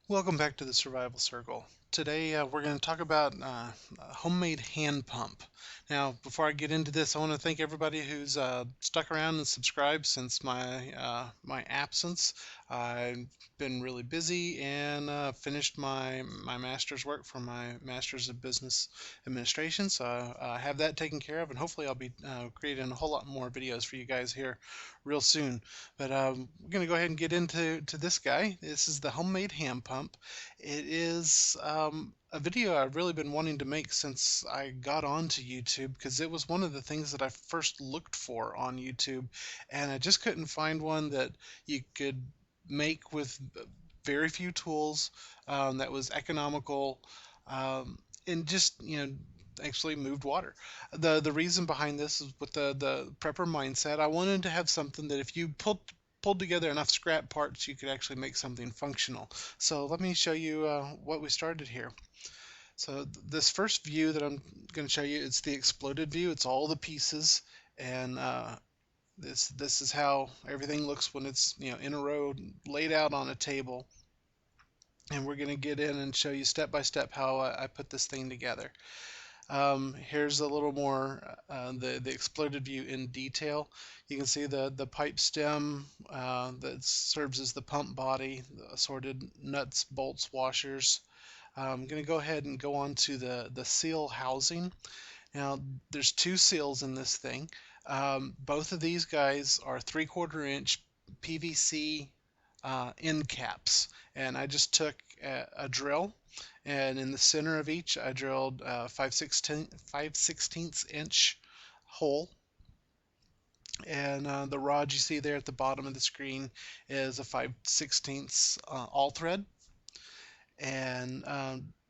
Welcome back to the Survival Circle. Today we're going to talk about a homemade hand pump. Now, before I get into this, I want to thank everybody who's stuck around and subscribed since my absence. I've been really busy and finished my master's work for my master's of business administration. So I have that taken care of, and hopefully I'll be creating a whole lot more videos for you guys here real soon. But we're going to go ahead and get into this guy. This is the homemade hand pump. It is a video I've really been wanting to make since I got onto YouTube because it was one of the things that I first looked for on YouTube, and I just couldn't find one that you could make with very few tools, that was economical, and just actually moved water. The reason behind this is with the prepper mindset. I wanted to have something that if you pulled together enough scrap parts, you could actually make something functional. So let me show you what we started here. So this first view that I'm going to show you, it's the exploded view. It's all the pieces, and this is how everything looks when it's in a row, laid out on a table. And we're going to get in and show you step by step how I put this thing together. Here's a little more the exploded view in detail. You can see the pipe stem that serves as the pump body, the assorted nuts, bolts, washers. I'm going to go ahead and go on to the seal housing. Now, there's two seals in this thing. Both of these guys are 3/4 inch PVC end caps, and I just took a drill, and in the center of each I drilled a 5/16 inch hole, and the rod you see there at the bottom of the screen is a 5/16 all thread, and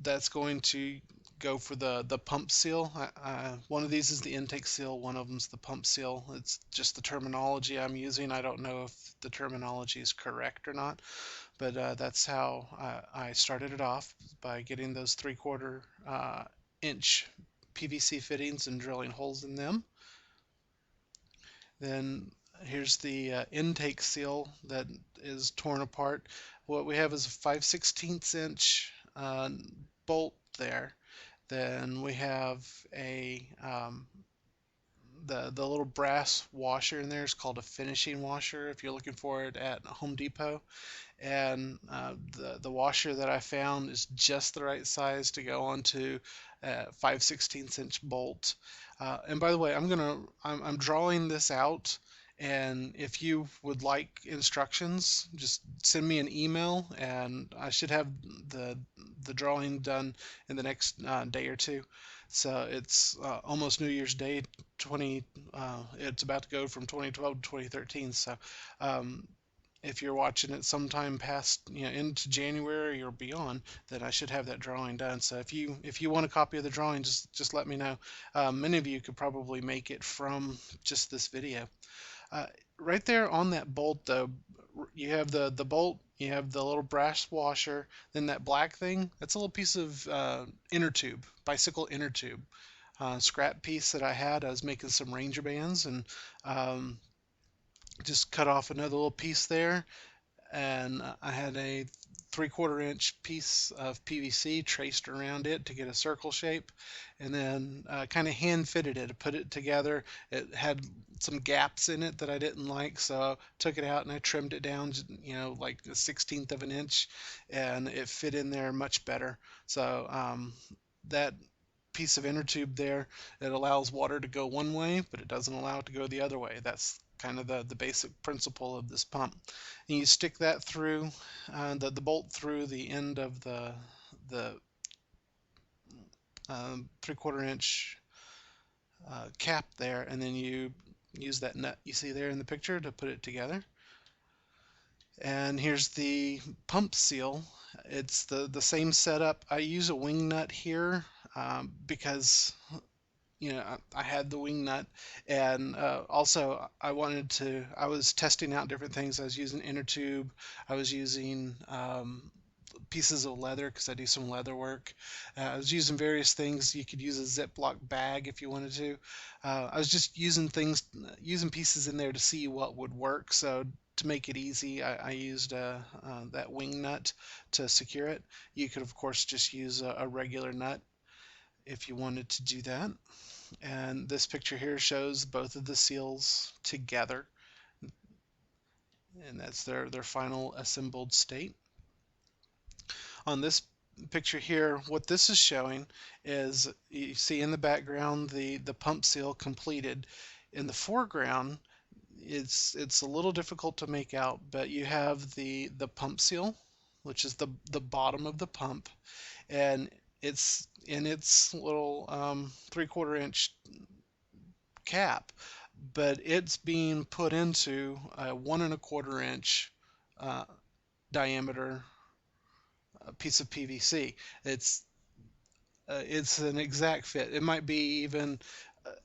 that's going to go for the pump seal. One of these is the intake seal, one of them's the pump seal. It's just the terminology I'm using. I don't know if the terminology is correct or not, but that's how I started it off, by getting those 3/4 inch PVC fittings and drilling holes in them. Then here's the intake seal that is torn apart. What we have is a 5/16 inch bolt there. Then we have a the little brass washer in there is called a finishing washer if you're looking for it at Home Depot. And the washer that I found is just the right size to go onto a 5/16 inch bolt. And by the way, I'm drawing this out, and if you would like instructions, just send me an email, and I should have the the drawing done in the next day or two. So it's almost New Year's Day 20. It's about to go from 2012 to 2013. So um, if you're watching it sometime past, into January or beyond, then I should have that drawing done. So if you want a copy of the drawing, just let me know. Many of you could probably make it from just this video. Right there on that bolt, though, you have the bolt, you have the little brass washer, then that black thing, that's a little piece of inner tube, bicycle inner tube. Scrap piece that I had. I was making some Ranger bands, and just cut off another little piece there, and I had a 3/4 inch piece of PVC traced around it to get a circle shape, and then kind of hand fitted it, put it together. It had some gaps in it that I didn't like, so I took it out and I trimmed it down, like a 1/16 of an inch, and it fit in there much better. So that piece of inner tube there, it allows water to go one way, but it doesn't allow it to go the other way. That's kind of the basic principle of this pump. And you stick that through, the bolt through the end of the 3/4 inch cap there, and then you use that nut you see there in the picture to put it together. And here's the pump seal. It's the same setup. I use a wing nut here because I had the wing nut, and also I was testing out different things. I was using inner tube, I was using pieces of leather because I do some leather work. I was using various things. You could use a Ziploc bag if you wanted to. I was just using pieces in there to see what would work. So to make it easy, I used that wing nut to secure it. You could, of course, just use a regular nut if you wanted to do that. And this picture here shows both of the seals together, and that's their final assembled state. On this picture here, what this is showing is you see in the background the pump seal completed. In the foreground, it's a little difficult to make out, but you have the pump seal, which is the bottom of the pump, and it's in its little 3/4 inch cap, but it's being put into a 1 1/4 inch uh, diameter piece of PVC. It's an exact fit. It might be even.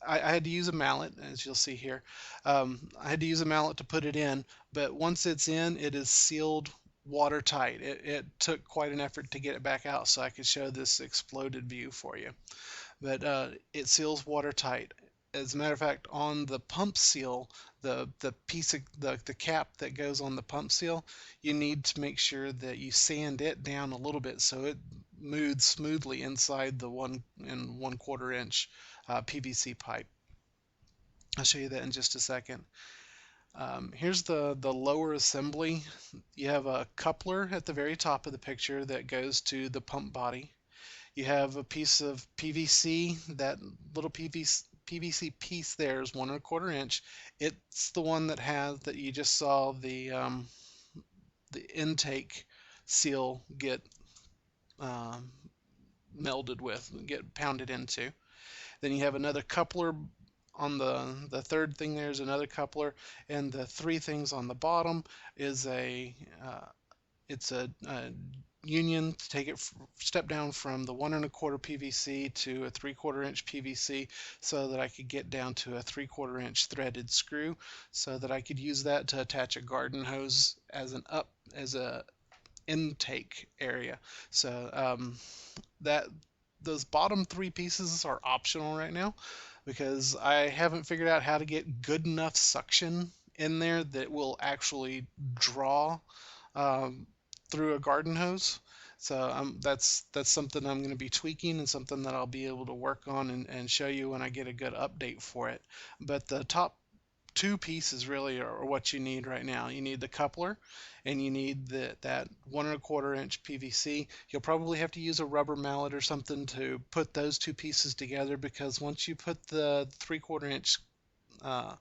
I had to use a mallet, as you'll see here. I had to use a mallet to put it in, but once it's in, it is sealed watertight. It took quite an effort to get it back out so I could show this exploded view for you. But it seals watertight. As a matter of fact, on the pump seal, the piece of the cap that goes on the pump seal, you need to make sure that you sand it down a little bit so it moves smoothly inside the 1 1/4 inch PVC pipe. I'll show you that in just a second. Here's the lower assembly. You have a coupler at the very top of the picture that goes to the pump body. You have a piece of PVC. That little PVC piece there is 1 1/4 inch. It's the one that you just saw the intake seal get melded with, get pounded into. Then you have another coupler on the third thing. There's another coupler, and the three things on the bottom is it's a union to take it step down from the 1 1/4 PVC to a 3/4 inch PVC, so that I could get down to a 3/4 inch threaded screw, so that I could use that to attach a garden hose as a intake area. So that those bottom three pieces are optional right now, because I haven't figured out how to get good enough suction in there that will actually draw um, through a garden hose. So that's something I'm going to be tweaking, and something that I'll be able to work on and show you when I get a good update for it. But the top two pieces really are what you need right now. You need the coupler, and you need that 1 1/4 inch PVC. You'll probably have to use a rubber mallet or something to put those two pieces together, because once you put the 3/4 inch uh,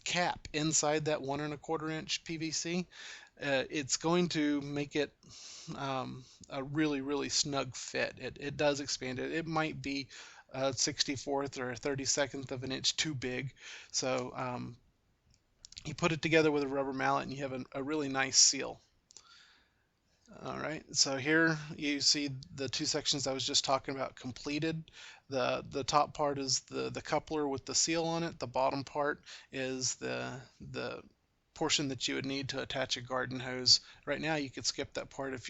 cap inside that 1 1/4 inch PVC, it's going to make it a really snug fit. It does expand it. It might be a 64th or a 32nd of an inch too big. So you put it together with a rubber mallet, and you have a really nice seal. All right, so here you see the two sections I was just talking about completed. The top part is the coupler with the seal on it. The bottom part is the portion that you would need to attach a garden hose. Right now you could skip that part if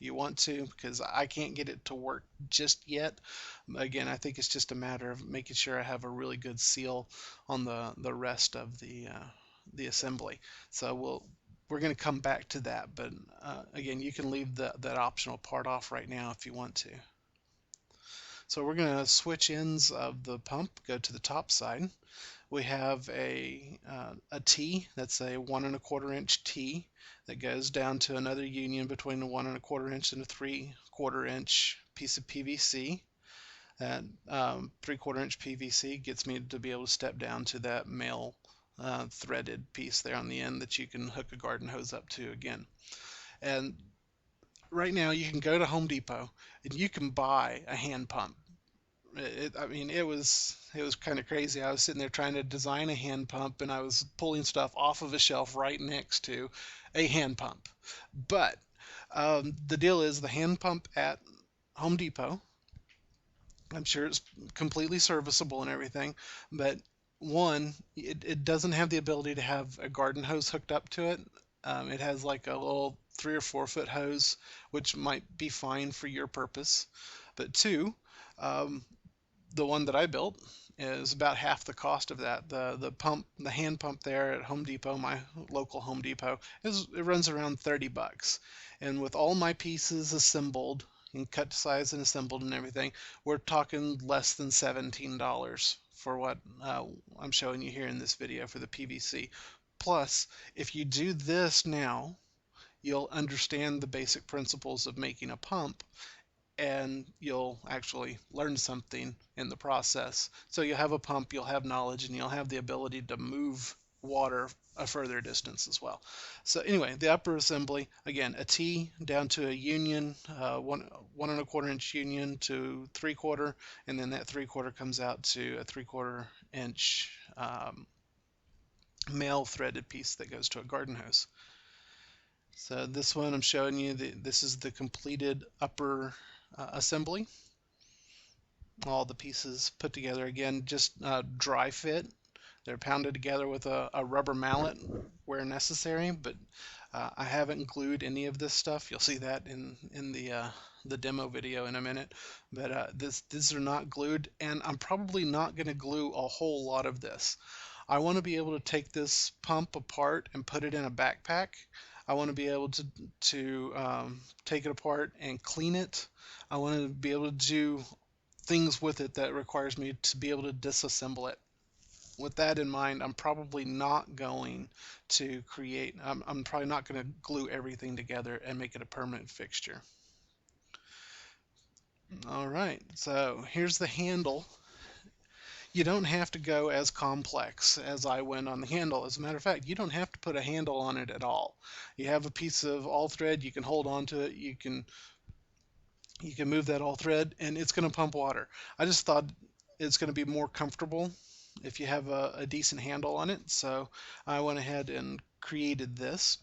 you want to, because I can't get it to work just yet. Again, I think it's just a matter of making sure I have a really good seal on the rest of the assembly. So we're going to come back to that, but again, you can leave that optional part off right now if you want to. So we're going to switch ends of the pump, go to the top side. We have a T, that's a 1 1/4 inch T that goes down to another union between the 1 1/4 inch and a 3/4 inch piece of PVC. That 3/4 inch PVC gets me to be able to step down to that male threaded piece there on the end that you can hook a garden hose up to again. And right now you can go to Home Depot and you can buy a hand pump. I mean, it was kind of crazy. I was sitting there trying to design a hand pump, and I was pulling stuff off of a shelf right next to a hand pump. But the deal is, the hand pump at Home Depot, I'm sure it's completely serviceable and everything, but one, it doesn't have the ability to have a garden hose hooked up to it. It has like a little 3 or 4 foot hose, which might be fine for your purpose. But two, the one that I built, is about half the cost of that. The hand pump there at Home Depot, my local Home Depot, it runs around 30 bucks. And with all my pieces assembled and cut to size and assembled and everything, we're talking less than $17 for what I'm showing you here in this video for the PVC. Plus, if you do this now, you'll understand the basic principles of making a pump, and you'll actually learn something in the process. So you'll have a pump, you'll have knowledge, and you'll have the ability to move water a further distance as well. So anyway, the upper assembly, again, a T down to a union, 1 1/4 inch union to 3/4, and then that 3/4 comes out to a 3/4 inch male threaded piece that goes to a garden hose. So this one I'm showing you, this is the completed upper assembly. All the pieces put together, again, just dry fit. They're pounded together with a rubber mallet where necessary, but I haven't glued any of this stuff. You'll see that in the demo video in a minute. But these are not glued, and I'm probably not going to glue a whole lot of this. I want to be able to take this pump apart and put it in a backpack. I want to be able to take it apart and clean it. I want to be able to do things with it that requires me to be able to disassemble it. With that in mind, I'm probably not going to I'm probably not going to glue everything together and make it a permanent fixture. All right, so here's the handle. You don't have to go as complex as I went on the handle. As a matter of fact, you don't have to put a handle on it at all. You have a piece of all thread, you can hold on to it, you can move that all thread, and it's going to pump water. I just thought it's going to be more comfortable if you have a decent handle on it, so I went ahead and created this.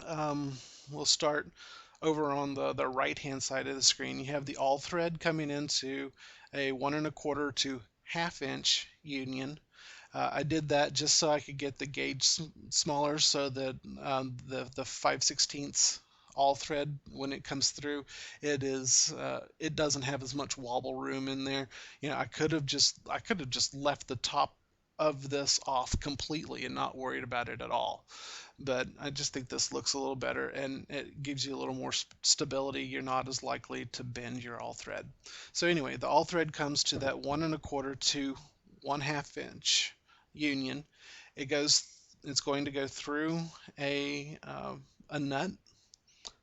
We'll start over on the right hand side of the screen. You have the all thread coming into a 1 1/4 to 1/2 inch union. I did that just so I could get the gauge smaller, so that the 5/16 all thread, when it comes through, it doesn't have as much wobble room in there. You know, I could have just left the top of this off completely and not worried about it at all. But I just think this looks a little better, and it gives you a little more stability. You're not as likely to bend your all thread. So anyway, the all thread comes to that 1 1/4 to 1/2 inch union. It's going to go through a nut,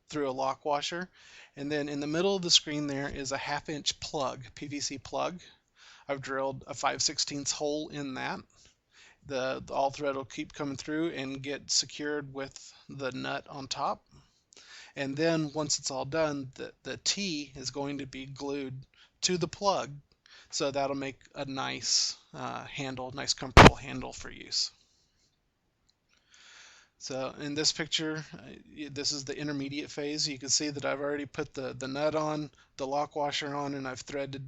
through a lock washer, and then in the middle of the screen there is a 1/2 inch plug, PVC plug. I've drilled a 5/16 hole in that. The all thread will keep coming through and get secured with the nut on top. And then once it's all done, the T is going to be glued to the plug, so that'll make a nice handle, nice comfortable handle for use. So in this picture, this is the intermediate phase. You can see that I've already put the nut on, the lock washer on, and I've threaded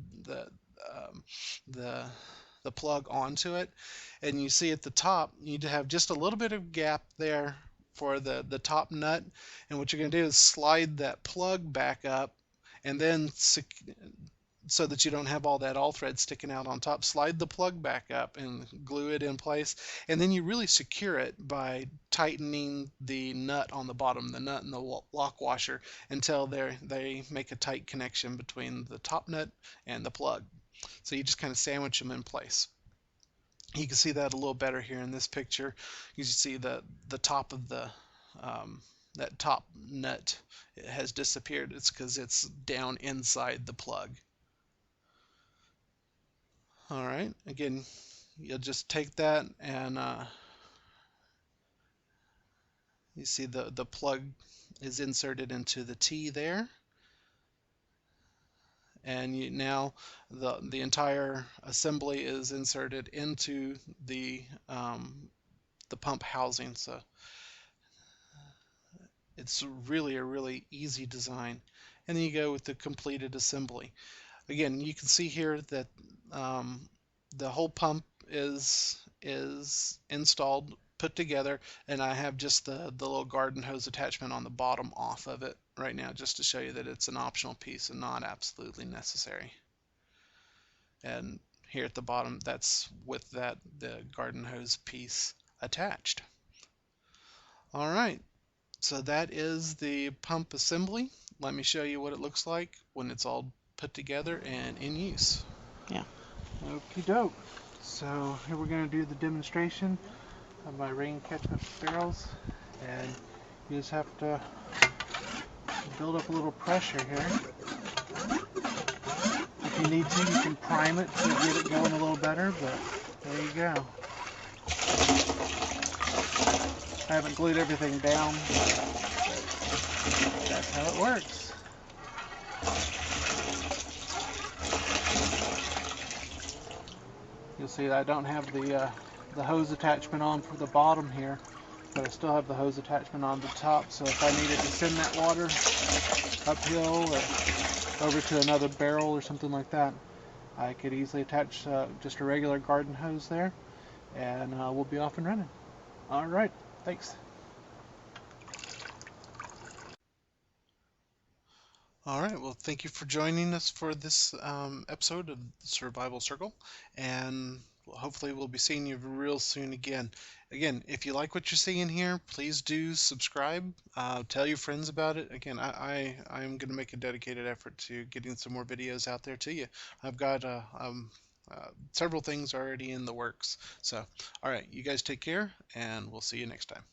the plug onto it. And you see at the top, you need to have just a little bit of gap there for the top nut. And what you're going to do is slide that plug back up, and then so that you don't have all that all thread sticking out on top, slide the plug back up and glue it in place. And then you really secure it by tightening the nut on the bottom, the nut and the lock washer, until they make a tight connection between the top nut and the plug. So you just kind of sandwich them in place. You can see that a little better here in this picture. You can see the top of that top nut has disappeared. It's because it's down inside the plug. All right, again, you'll just take that, and you see the plug is inserted into the T there, and now the entire assembly is inserted into the pump housing. So it's really a really easy design. And then you go with the completed assembly. Again, you can see here that the whole pump is installed, put together, and I have just the little garden hose attachment on the bottom off of it right now, just to show you that it's an optional piece and not absolutely necessary. And here at the bottom that's with the garden hose piece attached. All right, so that is the pump assembly. Let me show you what it looks like when it's all put together and in use. Yeah. Okie doke. So here we're going to do the demonstration of my rain catchment barrels, and you just have to build up a little pressure here. If you need to, you can prime it to get it going a little better, but there you go. I haven't glued everything down, but that's how it works. You'll see that I don't have the hose attachment on for the bottom here, but I still have the hose attachment on the top, so if I needed to send that water uphill or over to another barrel or something like that, I could easily attach just a regular garden hose there, and we'll be off and running. All right, thanks. All right, well, thank you for joining us for this episode of Survival Circle, and hopefully we'll be seeing you real soon again. Again, if you like what you're seeing here, please do subscribe. Tell your friends about it. Again, I am going to make a dedicated effort to getting some more videos out there to you. I've got several things already in the works. So, all right, you guys take care, and we'll see you next time.